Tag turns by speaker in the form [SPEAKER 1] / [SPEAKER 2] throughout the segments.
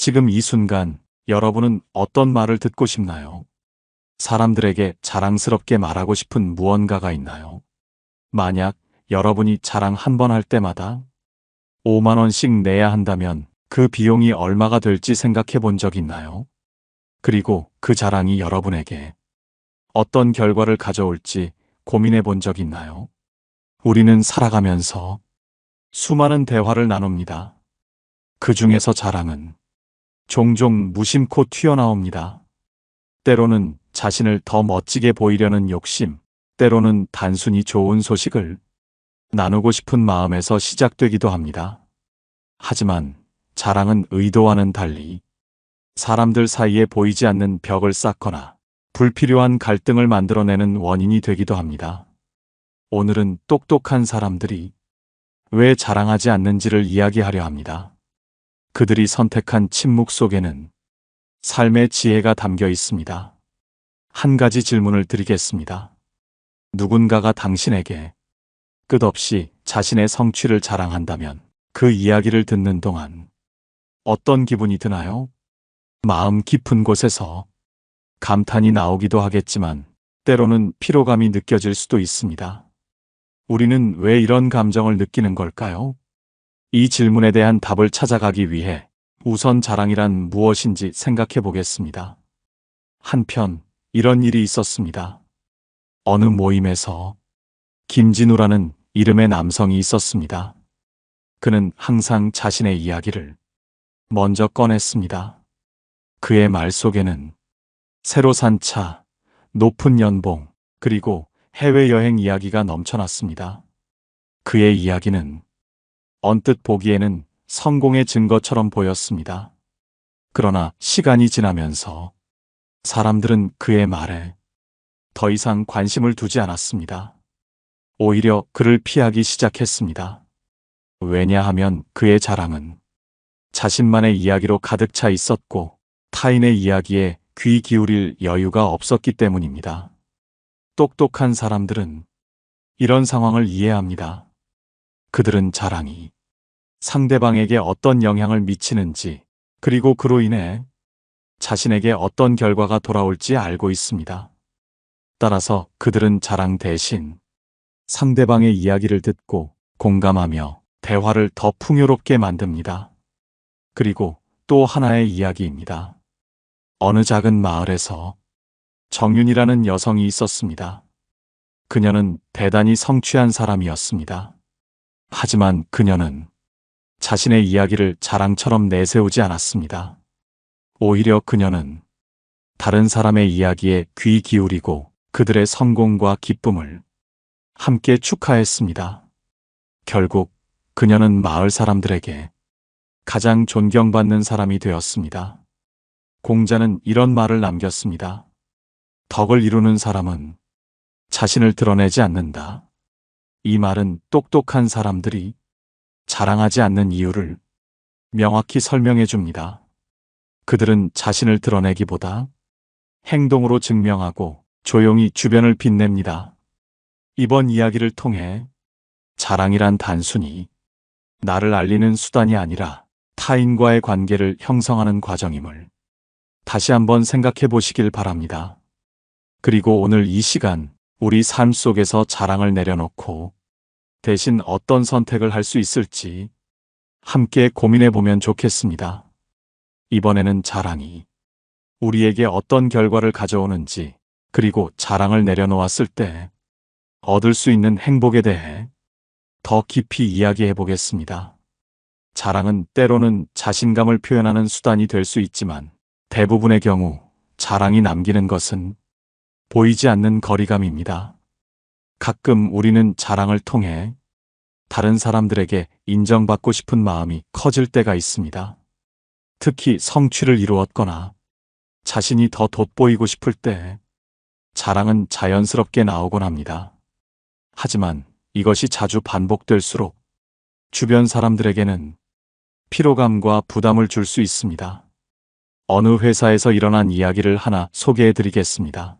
[SPEAKER 1] 지금 이 순간 여러분은 어떤 말을 듣고 싶나요? 사람들에게 자랑스럽게 말하고 싶은 무언가가 있나요? 만약 여러분이 자랑 한 번 할 때마다 5만 원씩 내야 한다면 그 비용이 얼마가 될지 생각해 본 적 있나요? 그리고 그 자랑이 여러분에게 어떤 결과를 가져올지 고민해 본 적 있나요? 우리는 살아가면서 수많은 대화를 나눕니다. 그 중에서 자랑은 종종 무심코 튀어나옵니다. 때로는 자신을 더 멋지게 보이려는 욕심, 때로는 단순히 좋은 소식을 나누고 싶은 마음에서 시작되기도 합니다. 하지만 자랑은 의도와는 달리 사람들 사이에 보이지 않는 벽을 쌓거나 불필요한 갈등을 만들어내는 원인이 되기도 합니다. 오늘은 똑똑한 사람들이 왜 자랑하지 않는지를 이야기하려 합니다. 그들이 선택한 침묵 속에는 삶의 지혜가 담겨 있습니다. 한 가지 질문을 드리겠습니다. 누군가가 당신에게 끝없이 자신의 성취를 자랑한다면 그 이야기를 듣는 동안 어떤 기분이 드나요? 마음 깊은 곳에서 감탄이 나오기도 하겠지만 때로는 피로감이 느껴질 수도 있습니다. 우리는 왜 이런 감정을 느끼는 걸까요? 이 질문에 대한 답을 찾아가기 위해 우선 자랑이란 무엇인지 생각해 보겠습니다. 한편 이런 일이 있었습니다. 어느 모임에서 김진우라는 이름의 남성이 있었습니다. 그는 항상 자신의 이야기를 먼저 꺼냈습니다. 그의 말 속에는 새로 산 차, 높은 연봉, 그리고 해외여행 이야기가 넘쳐났습니다. 그의 이야기는 언뜻 보기에는 성공의 증거처럼 보였습니다. 그러나 시간이 지나면서 사람들은 그의 말에 더 이상 관심을 두지 않았습니다. 오히려 그를 피하기 시작했습니다. 왜냐하면 그의 자랑은 자신만의 이야기로 가득 차 있었고 타인의 이야기에 귀 기울일 여유가 없었기 때문입니다. 똑똑한 사람들은 이런 상황을 이해합니다. 그들은 자랑이 상대방에게 어떤 영향을 미치는지, 그리고 그로 인해 자신에게 어떤 결과가 돌아올지 알고 있습니다. 따라서 그들은 자랑 대신 상대방의 이야기를 듣고 공감하며 대화를 더 풍요롭게 만듭니다. 그리고 또 하나의 이야기입니다. 어느 작은 마을에서 정윤이라는 여성이 있었습니다. 그녀는 대단히 성취한 사람이었습니다. 하지만 그녀는 자신의 이야기를 자랑처럼 내세우지 않았습니다. 오히려 그녀는 다른 사람의 이야기에 귀 기울이고 그들의 성공과 기쁨을 함께 축하했습니다. 결국 그녀는 마을 사람들에게 가장 존경받는 사람이 되었습니다. 공자는 이런 말을 남겼습니다. 덕을 이루는 사람은 자신을 드러내지 않는다. 이 말은 똑똑한 사람들이 자랑하지 않는 이유를 명확히 설명해 줍니다. 그들은 자신을 드러내기보다 행동으로 증명하고 조용히 주변을 빛냅니다. 이번 이야기를 통해 자랑이란 단순히 나를 알리는 수단이 아니라 타인과의 관계를 형성하는 과정임을 다시 한번 생각해 보시길 바랍니다. 그리고 오늘 이 시간 우리 삶 속에서 자랑을 내려놓고 대신 어떤 선택을 할 수 있을지 함께 고민해 보면 좋겠습니다. 이번에는 자랑이 우리에게 어떤 결과를 가져오는지, 그리고 자랑을 내려놓았을 때 얻을 수 있는 행복에 대해 더 깊이 이야기해 보겠습니다. 자랑은 때로는 자신감을 표현하는 수단이 될 수 있지만 대부분의 경우 자랑이 남기는 것은 보이지 않는 거리감입니다. 가끔 우리는 자랑을 통해 다른 사람들에게 인정받고 싶은 마음이 커질 때가 있습니다. 특히 성취를 이루었거나 자신이 더 돋보이고 싶을 때 자랑은 자연스럽게 나오곤 합니다. 하지만 이것이 자주 반복될수록 주변 사람들에게는 피로감과 부담을 줄 수 있습니다. 어느 회사에서 일어난 이야기를 하나 소개해 드리겠습니다.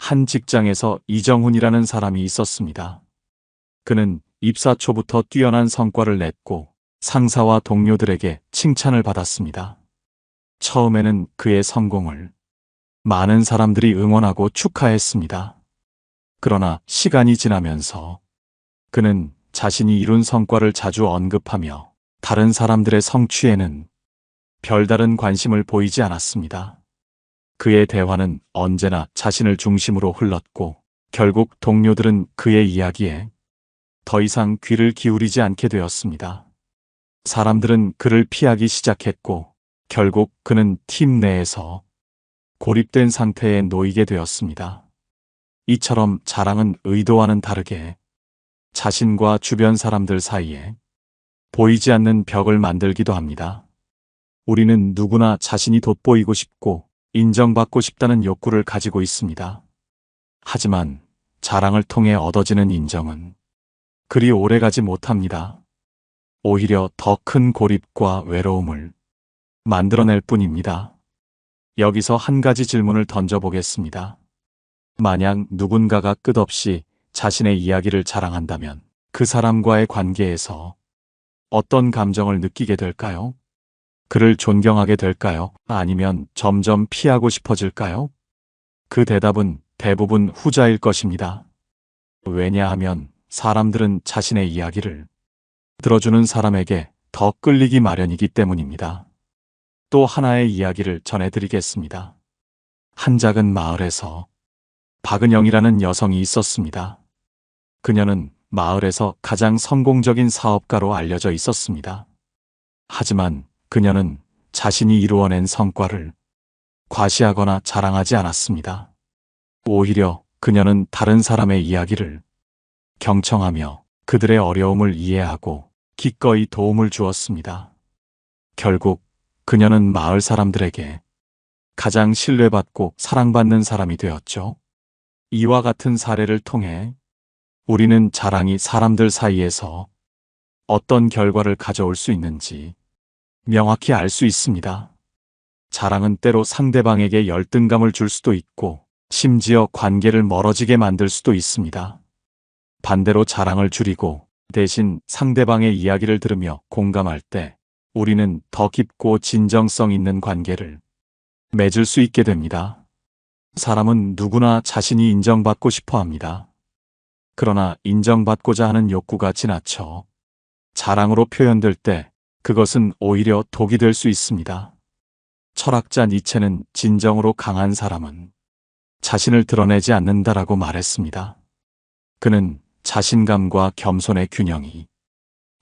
[SPEAKER 1] 한 직장에서 이정훈이라는 사람이 있었습니다. 그는 입사 초부터 뛰어난 성과를 냈고 상사와 동료들에게 칭찬을 받았습니다. 처음에는 그의 성공을 많은 사람들이 응원하고 축하했습니다. 그러나 시간이 지나면서 그는 자신이 이룬 성과를 자주 언급하며 다른 사람들의 성취에는 별다른 관심을 보이지 않았습니다. 그의 대화는 언제나 자신을 중심으로 흘렀고 결국 동료들은 그의 이야기에 더 이상 귀를 기울이지 않게 되었습니다. 사람들은 그를 피하기 시작했고 결국 그는 팀 내에서 고립된 상태에 놓이게 되었습니다. 이처럼 자랑은 의도와는 다르게 자신과 주변 사람들 사이에 보이지 않는 벽을 만들기도 합니다. 우리는 누구나 자신이 돋보이고 싶고 인정받고 싶다는 욕구를 가지고 있습니다. 하지만 자랑을 통해 얻어지는 인정은 그리 오래가지 못합니다. 오히려 더 큰 고립과 외로움을 만들어낼 뿐입니다. 여기서 한 가지 질문을 던져보겠습니다. 만약 누군가가 끝없이 자신의 이야기를 자랑한다면 그 사람과의 관계에서 어떤 감정을 느끼게 될까요? 그를 존경하게 될까요? 아니면 점점 피하고 싶어질까요? 그 대답은 대부분 후자일 것입니다. 왜냐하면 사람들은 자신의 이야기를 들어주는 사람에게 더 끌리기 마련이기 때문입니다. 또 하나의 이야기를 전해드리겠습니다. 한 작은 마을에서 박은영이라는 여성이 있었습니다. 그녀는 마을에서 가장 성공적인 사업가로 알려져 있었습니다. 하지만 그녀는 자신이 이루어낸 성과를 과시하거나 자랑하지 않았습니다. 오히려 그녀는 다른 사람의 이야기를 경청하며 그들의 어려움을 이해하고 기꺼이 도움을 주었습니다. 결국 그녀는 마을 사람들에게 가장 신뢰받고 사랑받는 사람이 되었죠. 이와 같은 사례를 통해 우리는 자랑이 사람들 사이에서 어떤 결과를 가져올 수 있는지 명확히 알 수 있습니다. 자랑은 때로 상대방에게 열등감을 줄 수도 있고 심지어 관계를 멀어지게 만들 수도 있습니다. 반대로 자랑을 줄이고 대신 상대방의 이야기를 들으며 공감할 때 우리는 더 깊고 진정성 있는 관계를 맺을 수 있게 됩니다. 사람은 누구나 자신이 인정받고 싶어 합니다. 그러나 인정받고자 하는 욕구가 지나쳐 자랑으로 표현될 때 그것은 오히려 독이 될 수 있습니다. 철학자 니체는 진정으로 강한 사람은 자신을 드러내지 않는다라고 말했습니다. 그는 자신감과 겸손의 균형이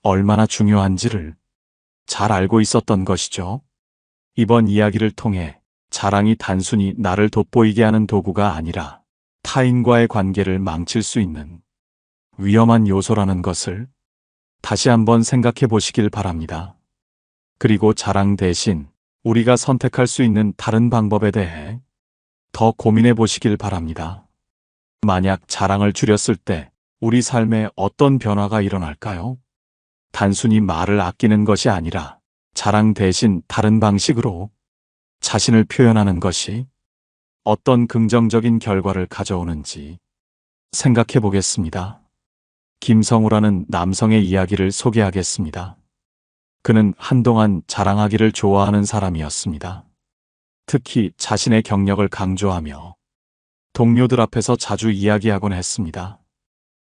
[SPEAKER 1] 얼마나 중요한지를 잘 알고 있었던 것이죠. 이번 이야기를 통해 자랑이 단순히 나를 돋보이게 하는 도구가 아니라 타인과의 관계를 망칠 수 있는 위험한 요소라는 것을 다시 한번 생각해 보시길 바랍니다. 그리고 자랑 대신 우리가 선택할 수 있는 다른 방법에 대해 더 고민해 보시길 바랍니다. 만약 자랑을 줄였을 때 우리 삶에 어떤 변화가 일어날까요? 단순히 말을 아끼는 것이 아니라 자랑 대신 다른 방식으로 자신을 표현하는 것이 어떤 긍정적인 결과를 가져오는지 생각해 보겠습니다. 김성우라는 남성의 이야기를 소개하겠습니다. 그는 한동안 자랑하기를 좋아하는 사람이었습니다. 특히 자신의 경력을 강조하며 동료들 앞에서 자주 이야기하곤 했습니다.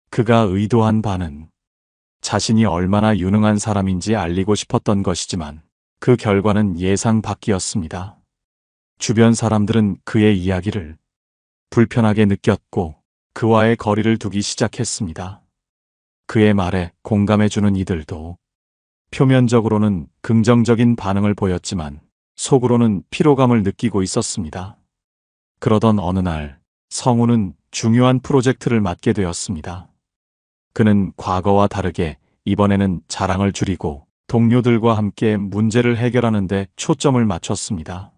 [SPEAKER 1] 그가 의도한 바는 자신이 얼마나 유능한 사람인지 알리고 싶었던 것이지만 그 결과는 예상 밖이었습니다. 주변 사람들은 그의 이야기를 불편하게 느꼈고 그와의 거리를 두기 시작했습니다. 그의 말에 공감해주는 이들도 표면적으로는 긍정적인 반응을 보였지만 속으로는 피로감을 느끼고 있었습니다. 그러던 어느 날 성우는 중요한 프로젝트를 맡게 되었습니다. 그는 과거와 다르게 이번에는 자랑을 줄이고 동료들과 함께 문제를 해결하는 데 초점을 맞췄습니다.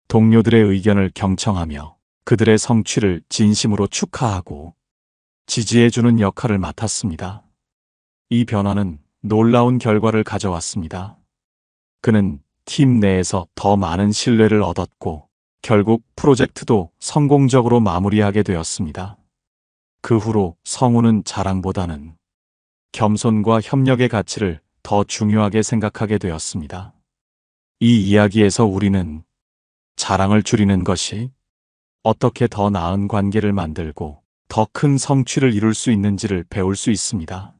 [SPEAKER 1] 동료들의 의견을 경청하며 그들의 성취를 진심으로 축하하고 지지해주는 역할을 맡았습니다. 이 변화는 놀라운 결과를 가져왔습니다. 그는 팀 내에서 더 많은 신뢰를 얻었고 결국 프로젝트도 성공적으로 마무리하게 되었습니다. 그 후로 성우는 자랑보다는 겸손과 협력의 가치를 더 중요하게 생각하게 되었습니다. 이 이야기에서 우리는 자랑을 줄이는 것이 어떻게 더 나은 관계를 만들고 더 큰 성취를 이룰 수 있는지를 배울 수 있습니다.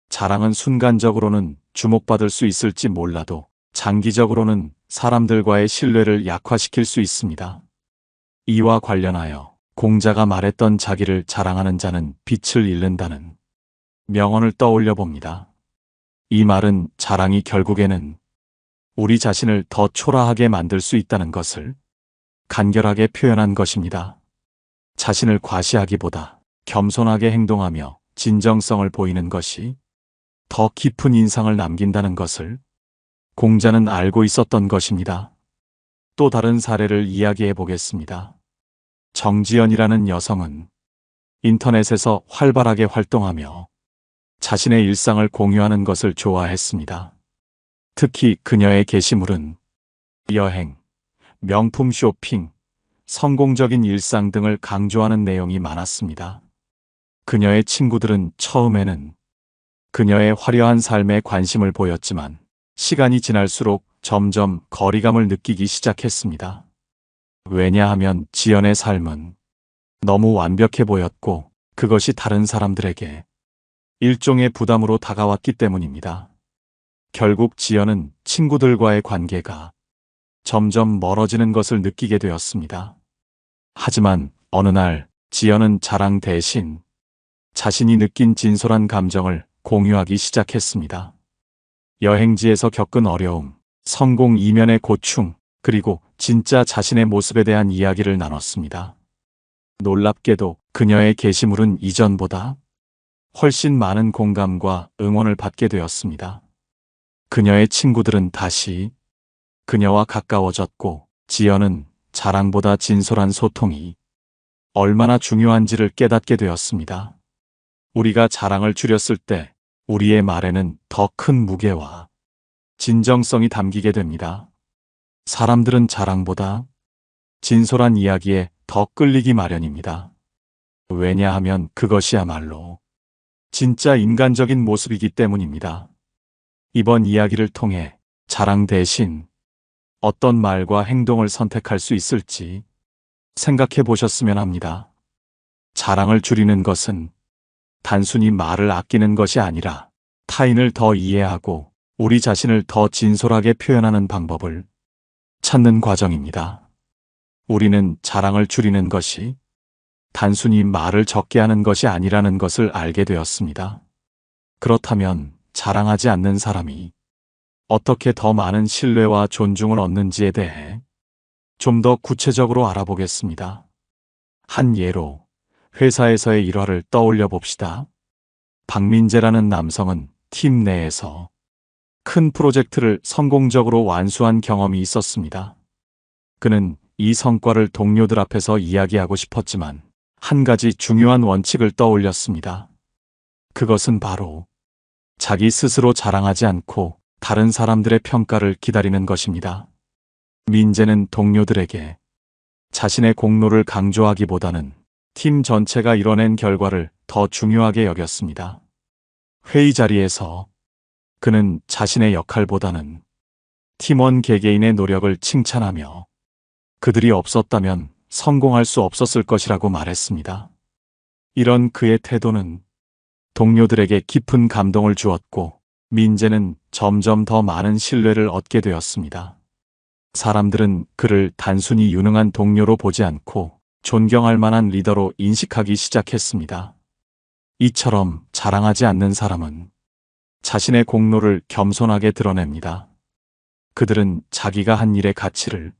[SPEAKER 1] 자랑은 순간적으로는 주목받을 수 있을지 몰라도 장기적으로는 사람들과의 신뢰를 약화시킬 수 있습니다. 이와 관련하여 공자가 말했던 자기를 자랑하는 자는 빛을 잃는다는 명언을 떠올려 봅니다. 이 말은 자랑이 결국에는 우리 자신을 더 초라하게 만들 수 있다는 것을 간결하게 표현한 것입니다. 자신을 과시하기보다 겸손하게 행동하며 진정성을 보이는 것이 더 깊은 인상을 남긴다는 것을 공자는 알고 있었던 것입니다. 또 다른 사례를 이야기해 보겠습니다. 정지연이라는 여성은 인터넷에서 활발하게 활동하며 자신의 일상을 공유하는 것을 좋아했습니다. 특히 그녀의 게시물은 여행, 명품 쇼핑, 성공적인 일상 등을 강조하는 내용이 많았습니다. 그녀의 친구들은 처음에는 그녀의 화려한 삶에 관심을 보였지만 시간이 지날수록 점점 거리감을 느끼기 시작했습니다. 왜냐하면 지연의 삶은 너무 완벽해 보였고 그것이 다른 사람들에게 일종의 부담으로 다가왔기 때문입니다. 결국 지연은 친구들과의 관계가 점점 멀어지는 것을 느끼게 되었습니다. 하지만 어느 날 지연은 자랑 대신 자신이 느낀 진솔한 감정을 공유하기 시작했습니다. 여행지에서 겪은 어려움, 성공 이면의 고충, 그리고 진짜 자신의 모습에 대한 이야기를 나눴습니다. 놀랍게도 그녀의 게시물은 이전보다 훨씬 많은 공감과 응원을 받게 되었습니다. 그녀의 친구들은 다시 그녀와 가까워졌고 지연은 자랑보다 진솔한 소통이 얼마나 중요한지를 깨닫게 되었습니다. 우리가 자랑을 줄였을 때 우리의 말에는 더 큰 무게와 진정성이 담기게 됩니다. 사람들은 자랑보다 진솔한 이야기에 더 끌리기 마련입니다. 왜냐하면 그것이야말로 진짜 인간적인 모습이기 때문입니다. 이번 이야기를 통해 자랑 대신 어떤 말과 행동을 선택할 수 있을지 생각해 보셨으면 합니다. 자랑을 줄이는 것은 단순히 말을 아끼는 것이 아니라 타인을 더 이해하고 우리 자신을 더 진솔하게 표현하는 방법을 찾는 과정입니다. 우리는 자랑을 줄이는 것이 단순히 말을 적게 하는 것이 아니라는 것을 알게 되었습니다. 그렇다면 자랑하지 않는 사람이 어떻게 더 많은 신뢰와 존중을 얻는지에 대해 좀 더 구체적으로 알아보겠습니다. 한 예로 회사에서의 일화를 떠올려 봅시다. 박민재라는 남성은 팀 내에서 큰 프로젝트를 성공적으로 완수한 경험이 있었습니다. 그는 이 성과를 동료들 앞에서 이야기하고 싶었지만 한 가지 중요한 원칙을 떠올렸습니다. 그것은 바로 자기 스스로 자랑하지 않고 다른 사람들의 평가를 기다리는 것입니다. 민재는 동료들에게 자신의 공로를 강조하기보다는 팀 전체가 이뤄낸 결과를 더 중요하게 여겼습니다. 회의 자리에서 그는 자신의 역할보다는 팀원 개개인의 노력을 칭찬하며 그들이 없었다면 성공할 수 없었을 것이라고 말했습니다. 이런 그의 태도는 동료들에게 깊은 감동을 주었고 민재는 점점 더 많은 신뢰를 얻게 되었습니다. 사람들은 그를 단순히 유능한 동료로 보지 않고 존경할 만한 리더로 인식하기 시작했습니다. 이처럼 자랑하지 않는 사람은 자신의 공로를 겸손하게 드러냅니다. 그들은 자기가 한 일의 가치를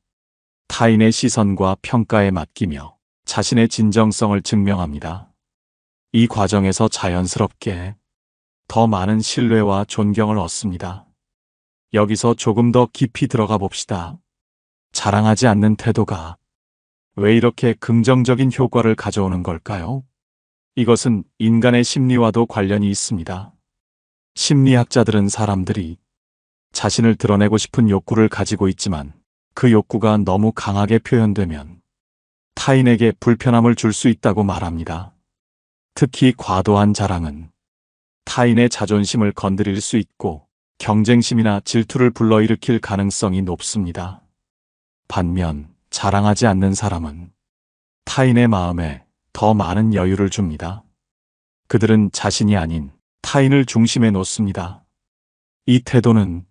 [SPEAKER 1] 타인의 시선과 평가에 맡기며 자신의 진정성을 증명합니다. 이 과정에서 자연스럽게 더 많은 신뢰와 존경을 얻습니다. 여기서 조금 더 깊이 들어가 봅시다. 자랑하지 않는 태도가 왜 이렇게 긍정적인 효과를 가져오는 걸까요? 이것은 인간의 심리와도 관련이 있습니다. 심리학자들은 사람들이 자신을 드러내고 싶은 욕구를 가지고 있지만 그 욕구가 너무 강하게 표현되면 타인에게 불편함을 줄 수 있다고 말합니다. 특히 과도한 자랑은 타인의 자존심을 건드릴 수 있고 경쟁심이나 질투를 불러일으킬 가능성이 높습니다. 반면 자랑하지 않는 사람은 타인의 마음에 더 많은 여유를 줍니다. 그들은 자신이 아닌 타인을 중심에 놓습니다. 이 태도는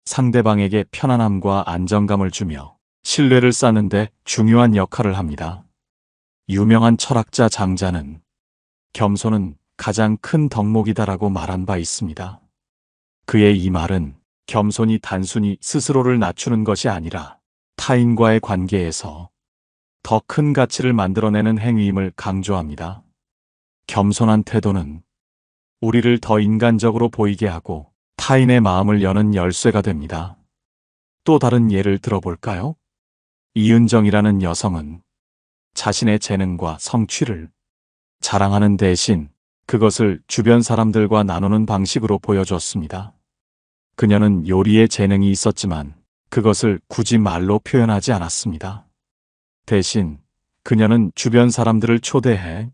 [SPEAKER 1] 상대방에게 편안함과 안정감을 주며 신뢰를 쌓는 데 중요한 역할을 합니다. 유명한 철학자 장자는 겸손은 가장 큰 덕목이다라고 말한 바 있습니다. 그의 이 말은 겸손이 단순히 스스로를 낮추는 것이 아니라 타인과의 관계에서 더 큰 가치를 만들어내는 행위임을 강조합니다. 겸손한 태도는 우리를 더 인간적으로 보이게 하고 타인의 마음을 여는 열쇠가 됩니다. 또 다른 예를 들어볼까요? 이은정이라는 여성은 자신의 재능과 성취를 자랑하는 대신 그것을 주변 사람들과 나누는 방식으로 보여줬습니다. 그녀는 요리에 재능이 있었지만 그것을 굳이 말로 표현하지 않았습니다. 대신 그녀는 주변 사람들을 초대해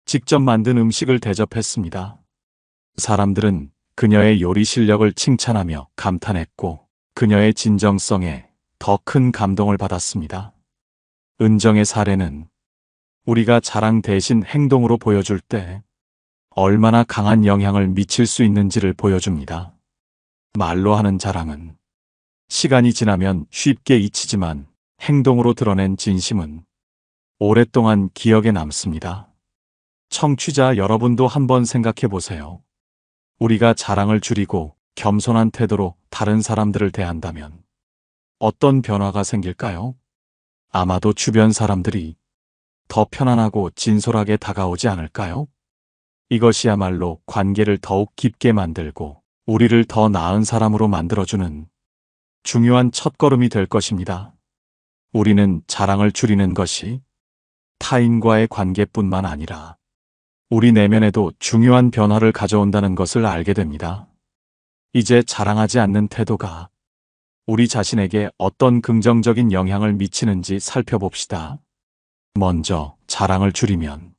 [SPEAKER 1] 직접 만든 음식을 대접했습니다. 사람들은 그녀의 요리 실력을 칭찬하며 감탄했고 그녀의 진정성에 더 큰 감동을 받았습니다. 은정의 사례는 우리가 자랑 대신 행동으로 보여줄 때 얼마나 강한 영향을 미칠 수 있는지를 보여줍니다. 말로 하는 자랑은 시간이 지나면 쉽게 잊히지만 행동으로 드러낸 진심은 오랫동안 기억에 남습니다. 청취자 여러분도 한번 생각해 보세요. 우리가 자랑을 줄이고 겸손한 태도로 다른 사람들을 대한다면 어떤 변화가 생길까요? 아마도 주변 사람들이 더 편안하고 진솔하게 다가오지 않을까요? 이것이야말로 관계를 더욱 깊게 만들고 우리를 더 나은 사람으로 만들어주는 중요한 첫걸음이 될 것입니다. 우리는 자랑을 줄이는 것이 타인과의 관계뿐만 아니라 우리 내면에도 중요한 변화를 가져온다는 것을 알게 됩니다. 이제 자랑하지 않는 태도가 우리 자신에게 어떤 긍정적인 영향을 미치는지 살펴봅시다. 먼저 자랑을 줄이면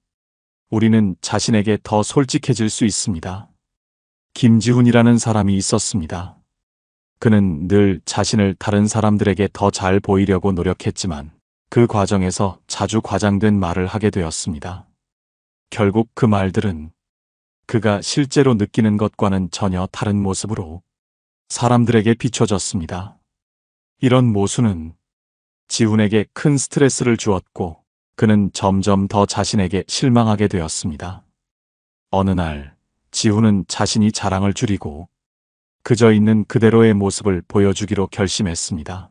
[SPEAKER 1] 우리는 자신에게 더 솔직해질 수 있습니다. 김지훈이라는 사람이 있었습니다. 그는 늘 자신을 다른 사람들에게 더 잘 보이려고 노력했지만 그 과정에서 자주 과장된 말을 하게 되었습니다. 결국 그 말들은 그가 실제로 느끼는 것과는 전혀 다른 모습으로 사람들에게 비춰졌습니다. 이런 모순은 지훈에게 큰 스트레스를 주었고 그는 점점 더 자신에게 실망하게 되었습니다. 어느 날 지훈은 자신이 자랑을 줄이고 그저 있는 그대로의 모습을 보여주기로 결심했습니다.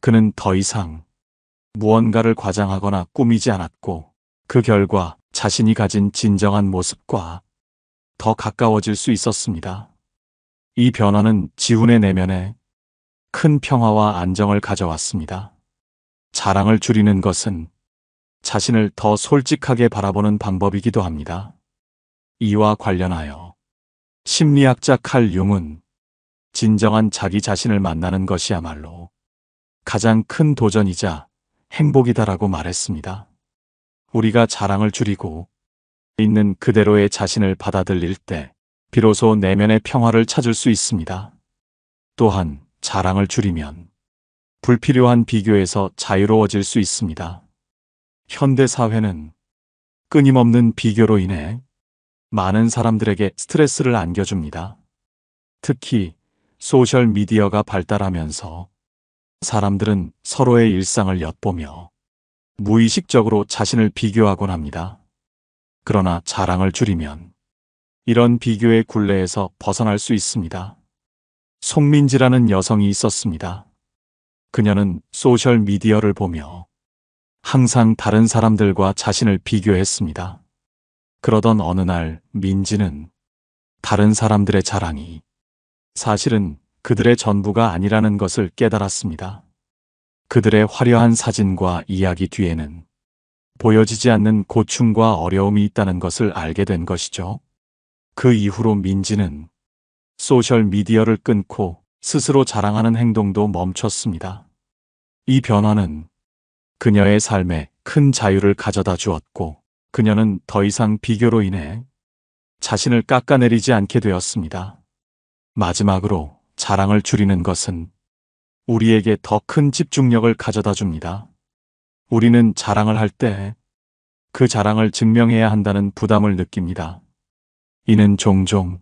[SPEAKER 1] 그는 더 이상 무언가를 과장하거나 꾸미지 않았고 그 결과 자신이 가진 진정한 모습과 더 가까워질 수 있었습니다. 이 변화는 지훈의 내면에 큰 평화와 안정을 가져왔습니다. 자랑을 줄이는 것은 자신을 더 솔직하게 바라보는 방법이기도 합니다. 이와 관련하여 심리학자 칼 융은 진정한 자기 자신을 만나는 것이야말로 가장 큰 도전이자 행복이다라고 말했습니다. 우리가 자랑을 줄이고 있는 그대로의 자신을 받아들일 때 비로소 내면의 평화를 찾을 수 있습니다. 또한 자랑을 줄이면 불필요한 비교에서 자유로워질 수 있습니다. 현대 사회는 끊임없는 비교로 인해 많은 사람들에게 스트레스를 안겨줍니다. 특히 소셜 미디어가 발달하면서 사람들은 서로의 일상을 엿보며 무의식적으로 자신을 비교하곤 합니다. 그러나 자랑을 줄이면 이런 비교의 굴레에서 벗어날 수 있습니다. 송민지라는 여성이 있었습니다. 그녀는 소셜 미디어를 보며 항상 다른 사람들과 자신을 비교했습니다. 그러던 어느 날 민지는 다른 사람들의 자랑이 사실은 그들의 전부가 아니라는 것을 깨달았습니다. 그들의 화려한 사진과 이야기 뒤에는 보여지지 않는 고충과 어려움이 있다는 것을 알게 된 것이죠. 그 이후로 민지는 소셜 미디어를 끊고 스스로 자랑하는 행동도 멈췄습니다. 이 변화는 그녀의 삶에 큰 자유를 가져다 주었고 그녀는 더 이상 비교로 인해 자신을 깎아내리지 않게 되었습니다. 마지막으로 자랑을 줄이는 것은 우리에게 더 큰 집중력을 가져다 줍니다. 우리는 자랑을 할 때 그 자랑을 증명해야 한다는 부담을 느낍니다. 이는 종종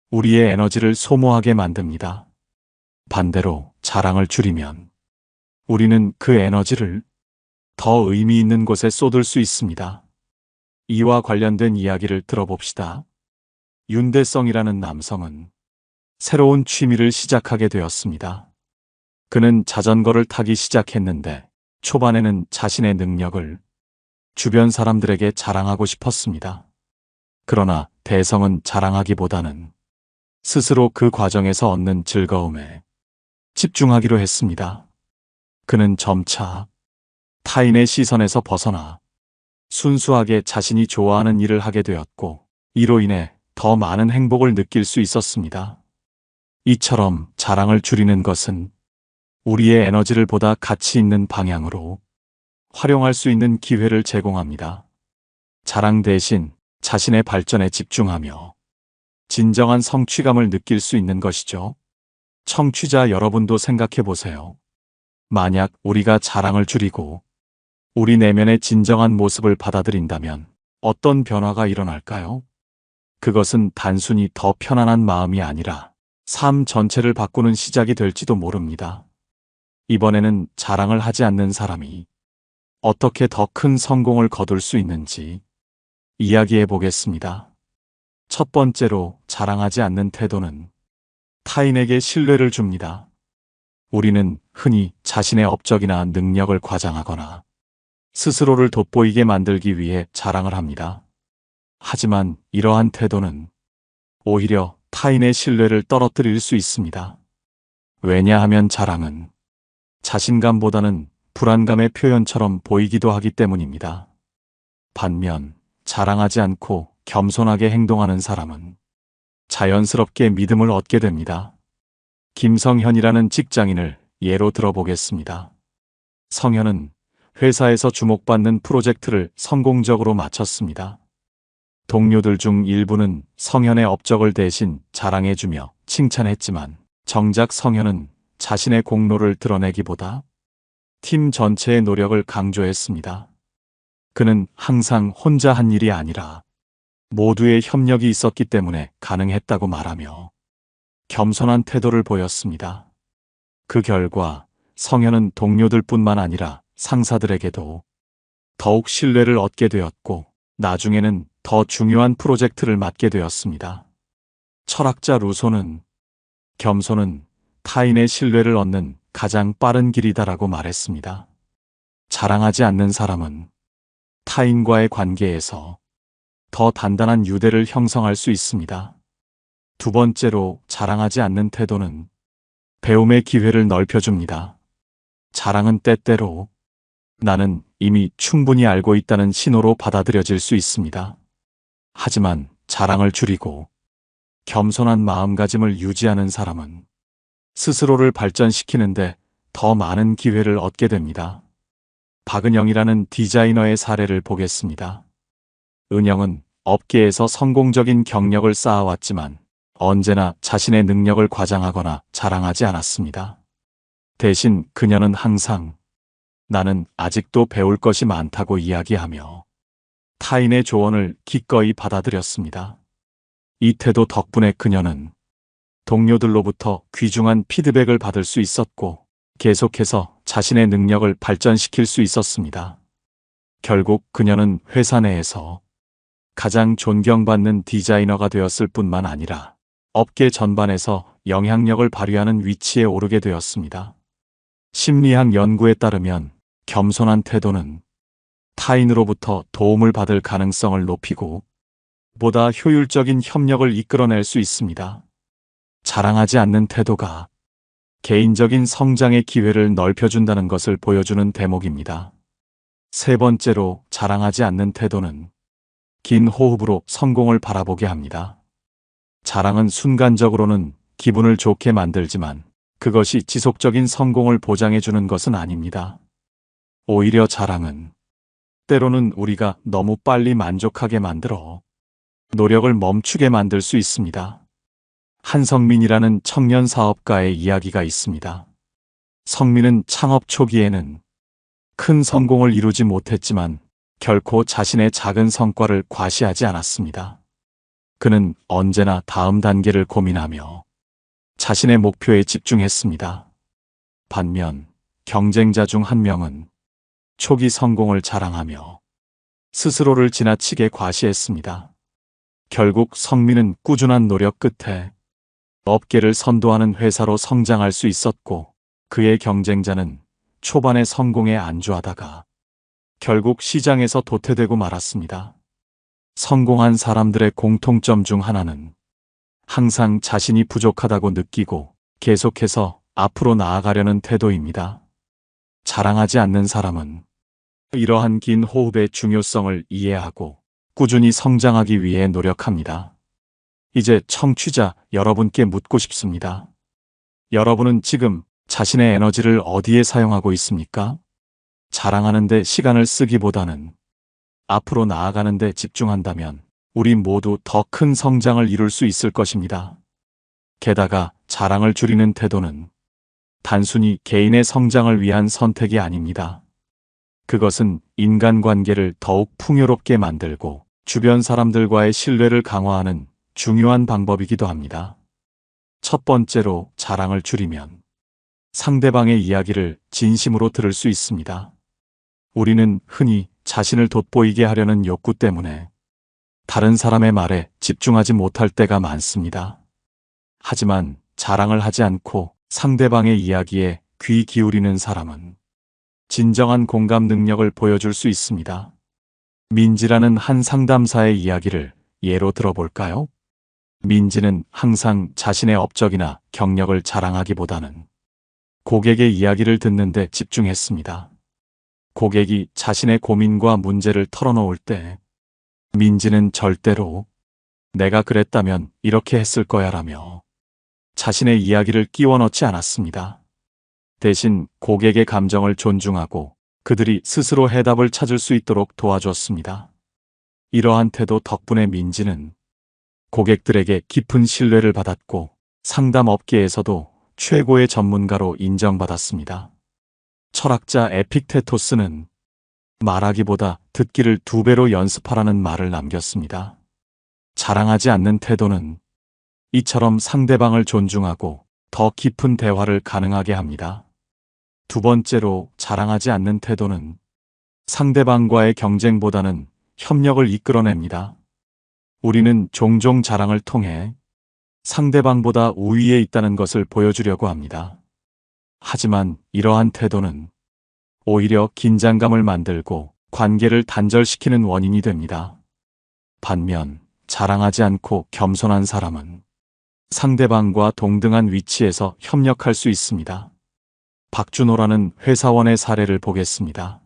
[SPEAKER 1] 우리의 에너지를 소모하게 만듭니다. 반대로 자랑을 줄이면 우리는 그 에너지를 더 의미 있는 곳에 쏟을 수 있습니다. 이와 관련된 이야기를 들어봅시다. 윤대성이라는 남성은 새로운 취미를 시작하게 되었습니다. 그는 자전거를 타기 시작했는데 초반에는 자신의 능력을 주변 사람들에게 자랑하고 싶었습니다. 그러나 대성은 자랑하기보다는 스스로 그 과정에서 얻는 즐거움에 집중하기로 했습니다. 그는 점차 타인의 시선에서 벗어나 순수하게 자신이 좋아하는 일을 하게 되었고, 이로 인해 더 많은 행복을 느낄 수 있었습니다. 이처럼 자랑을 줄이는 것은 우리의 에너지를 보다 가치 있는 방향으로 활용할 수 있는 기회를 제공합니다. 자랑 대신 자신의 발전에 집중하며 진정한 성취감을 느낄 수 있는 것이죠. 청취자 여러분도 생각해 보세요. 만약 우리가 자랑을 줄이고 우리 내면의 진정한 모습을 받아들인다면 어떤 변화가 일어날까요? 그것은 단순히 더 편안한 마음이 아니라 삶 전체를 바꾸는 시작이 될지도 모릅니다. 이번에는 자랑을 하지 않는 사람이 어떻게 더 큰 성공을 거둘 수 있는지 이야기해 보겠습니다. 첫 번째로, 자랑하지 않는 태도는 타인에게 신뢰를 줍니다. 우리는 흔히 자신의 업적이나 능력을 과장하거나 스스로를 돋보이게 만들기 위해 자랑을 합니다. 하지만 이러한 태도는 오히려 타인의 신뢰를 떨어뜨릴 수 있습니다. 왜냐하면 자랑은 자신감보다는 불안감의 표현처럼 보이기도 하기 때문입니다. 반면 자랑하지 않고 겸손하게 행동하는 사람은 자연스럽게 믿음을 얻게 됩니다. 김성현이라는 직장인을 예로 들어보겠습니다. 성현은 회사에서 주목받는 프로젝트를 성공적으로 마쳤습니다. 동료들 중 일부는 성현의 업적을 대신 자랑해주며 칭찬했지만, 정작 성현은 자신의 공로를 드러내기보다 팀 전체의 노력을 강조했습니다. 그는 항상 혼자 한 일이 아니라 모두의 협력이 있었기 때문에 가능했다고 말하며 겸손한 태도를 보였습니다. 그 결과 성현은 동료들뿐만 아니라 상사들에게도 더욱 신뢰를 얻게 되었고, 나중에는 더 중요한 프로젝트를 맡게 되었습니다. 철학자 루소는 겸손은 타인의 신뢰를 얻는 가장 빠른 길이다라고 말했습니다. 자랑하지 않는 사람은 타인과의 관계에서 더 단단한 유대를 형성할 수 있습니다. 두 번째로, 자랑하지 않는 태도는 배움의 기회를 넓혀줍니다. 자랑은 때때로 나는 이미 충분히 알고 있다는 신호로 받아들여질 수 있습니다. 하지만 자랑을 줄이고 겸손한 마음가짐을 유지하는 사람은 스스로를 발전시키는데 더 많은 기회를 얻게 됩니다. 박은영이라는 디자이너의 사례를 보겠습니다. 은영은 업계에서 성공적인 경력을 쌓아왔지만 언제나 자신의 능력을 과장하거나 자랑하지 않았습니다. 대신 그녀는 항상 나는 아직도 배울 것이 많다고 이야기하며 타인의 조언을 기꺼이 받아들였습니다. 이 태도 덕분에 그녀는 동료들로부터 귀중한 피드백을 받을 수 있었고, 계속해서 자신의 능력을 발전시킬 수 있었습니다. 결국 그녀는 회사 내에서 가장 존경받는 디자이너가 되었을 뿐만 아니라 업계 전반에서 영향력을 발휘하는 위치에 오르게 되었습니다. 심리학 연구에 따르면 겸손한 태도는 타인으로부터 도움을 받을 가능성을 높이고 보다 효율적인 협력을 이끌어낼 수 있습니다. 자랑하지 않는 태도가 개인적인 성장의 기회를 넓혀준다는 것을 보여주는 대목입니다. 세 번째로, 자랑하지 않는 태도는 긴 호흡으로 성공을 바라보게 합니다. 자랑은 순간적으로는 기분을 좋게 만들지만 그것이 지속적인 성공을 보장해주는 것은 아닙니다. 오히려 자랑은 때로는 우리가 너무 빨리 만족하게 만들어 노력을 멈추게 만들 수 있습니다. 한성민이라는 청년 사업가의 이야기가 있습니다. 성민은 창업 초기에는 큰 성공을 이루지 못했지만 결코 자신의 작은 성과를 과시하지 않았습니다. 그는 언제나 다음 단계를 고민하며 자신의 목표에 집중했습니다. 반면 경쟁자 중 한 명은 초기 성공을 자랑하며 스스로를 지나치게 과시했습니다. 결국 성민은 꾸준한 노력 끝에 업계를 선도하는 회사로 성장할 수 있었고, 그의 경쟁자는 초반에 성공에 안주하다가 결국 시장에서 도태되고 말았습니다. 성공한 사람들의 공통점 중 하나는 항상 자신이 부족하다고 느끼고 계속해서 앞으로 나아가려는 태도입니다. 자랑하지 않는 사람은 이러한 긴 호흡의 중요성을 이해하고 꾸준히 성장하기 위해 노력합니다. 이제 청취자 여러분께 묻고 싶습니다. 여러분은 지금 자신의 에너지를 어디에 사용하고 있습니까? 자랑하는 데 시간을 쓰기보다는 앞으로 나아가는 데 집중한다면 우리 모두 더 큰 성장을 이룰 수 있을 것입니다. 게다가 자랑을 줄이는 태도는 단순히 개인의 성장을 위한 선택이 아닙니다. 그것은 인간관계를 더욱 풍요롭게 만들고 주변 사람들과의 신뢰를 강화하는 중요한 방법이기도 합니다. 첫 번째로 자랑을 줄이면 상대방의 이야기를 진심으로 들을 수 있습니다. 우리는 흔히 자신을 돋보이게 하려는 욕구 때문에 다른 사람의 말에 집중하지 못할 때가 많습니다. 하지만 자랑을 하지 않고 상대방의 이야기에 귀 기울이는 사람은 진정한 공감 능력을 보여줄 수 있습니다. 민지라는 한 상담사의 이야기를 예로 들어볼까요? 민지는 항상 자신의 업적이나 경력을 자랑하기보다는 고객의 이야기를 듣는 데 집중했습니다. 고객이 자신의 고민과 문제를 털어놓을 때 민지는 절대로 내가 그랬다면 이렇게 했을 거야 라며 자신의 이야기를 끼워 넣지 않았습니다. 대신 고객의 감정을 존중하고 그들이 스스로 해답을 찾을 수 있도록 도와줬습니다. 이러한 태도 덕분에 민지는 고객들에게 깊은 신뢰를 받았고 상담 업계에서도 최고의 전문가로 인정받았습니다. 철학자 에픽테토스는 말하기보다 듣기를 2배로 연습하라는 말을 남겼습니다. 자랑하지 않는 태도는 이처럼 상대방을 존중하고 더 깊은 대화를 가능하게 합니다. 두 번째로 자랑하지 않는 태도는 상대방과의 경쟁보다는 협력을 이끌어냅니다. 우리는 종종 자랑을 통해 상대방보다 우위에 있다는 것을 보여주려고 합니다. 하지만 이러한 태도는 오히려 긴장감을 만들고 관계를 단절시키는 원인이 됩니다. 반면 자랑하지 않고 겸손한 사람은 상대방과 동등한 위치에서 협력할 수 있습니다. 박준호라는 회사원의 사례를 보겠습니다.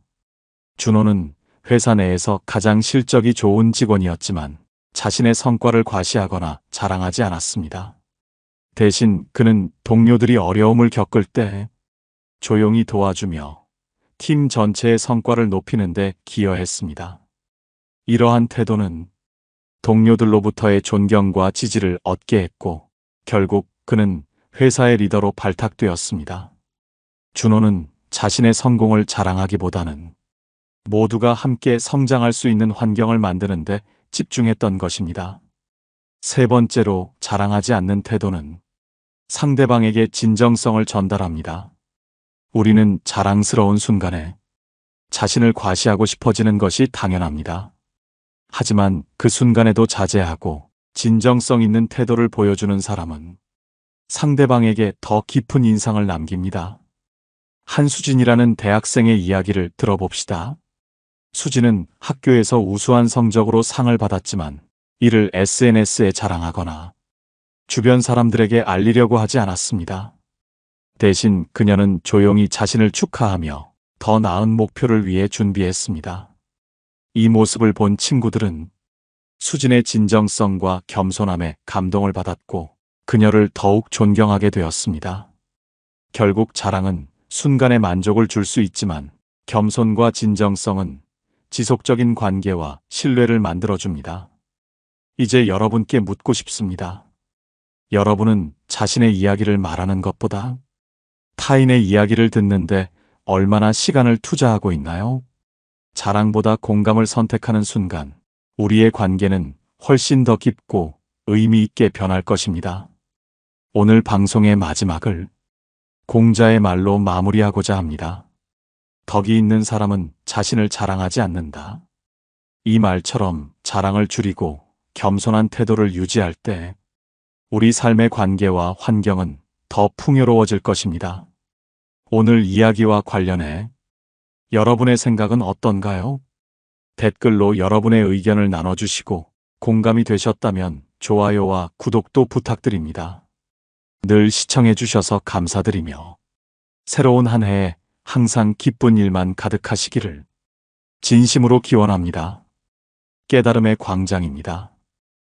[SPEAKER 1] 준호는 회사 내에서 가장 실적이 좋은 직원이었지만 자신의 성과를 과시하거나 자랑하지 않았습니다. 대신 그는 동료들이 어려움을 겪을 때 조용히 도와주며 팀 전체의 성과를 높이는 데 기여했습니다. 이러한 태도는 동료들로부터의 존경과 지지를 얻게 했고 결국 그는 회사의 리더로 발탁되었습니다. 준호는 자신의 성공을 자랑하기보다는 모두가 함께 성장할 수 있는 환경을 만드는 데 집중했던 것입니다. 세 번째로 자랑하지 않는 태도는 상대방에게 진정성을 전달합니다. 우리는 자랑스러운 순간에 자신을 과시하고 싶어지는 것이 당연합니다. 하지만 그 순간에도 자제하고 진정성 있는 태도를 보여주는 사람은 상대방에게 더 깊은 인상을 남깁니다. 한수진이라는 대학생의 이야기를 들어봅시다. 수진은 학교에서 우수한 성적으로 상을 받았지만 이를 SNS에 자랑하거나 주변 사람들에게 알리려고 하지 않았습니다. 대신 그녀는 조용히 자신을 축하하며 더 나은 목표를 위해 준비했습니다. 이 모습을 본 친구들은 수진의 진정성과 겸손함에 감동을 받았고 그녀를 더욱 존경하게 되었습니다. 결국 자랑은 순간의 만족을 줄 수 있지만 겸손과 진정성은 지속적인 관계와 신뢰를 만들어줍니다. 이제 여러분께 묻고 싶습니다. 여러분은 자신의 이야기를 말하는 것보다 타인의 이야기를 듣는데 얼마나 시간을 투자하고 있나요? 자랑보다 공감을 선택하는 순간 우리의 관계는 훨씬 더 깊고 의미 있게 변할 것입니다. 오늘 방송의 마지막을 공자의 말로 마무리하고자 합니다. 덕이 있는 사람은 자신을 자랑하지 않는다. 이 말처럼 자랑을 줄이고 겸손한 태도를 유지할 때 우리 삶의 관계와 환경은 더 풍요로워질 것입니다. 오늘 이야기와 관련해 여러분의 생각은 어떤가요? 댓글로 여러분의 의견을 나눠주시고 공감이 되셨다면 좋아요와 구독도 부탁드립니다. 늘 시청해주셔서 감사드리며 새로운 한 해에 항상 기쁜 일만 가득하시기를 진심으로 기원합니다. 깨달음의 광장입니다.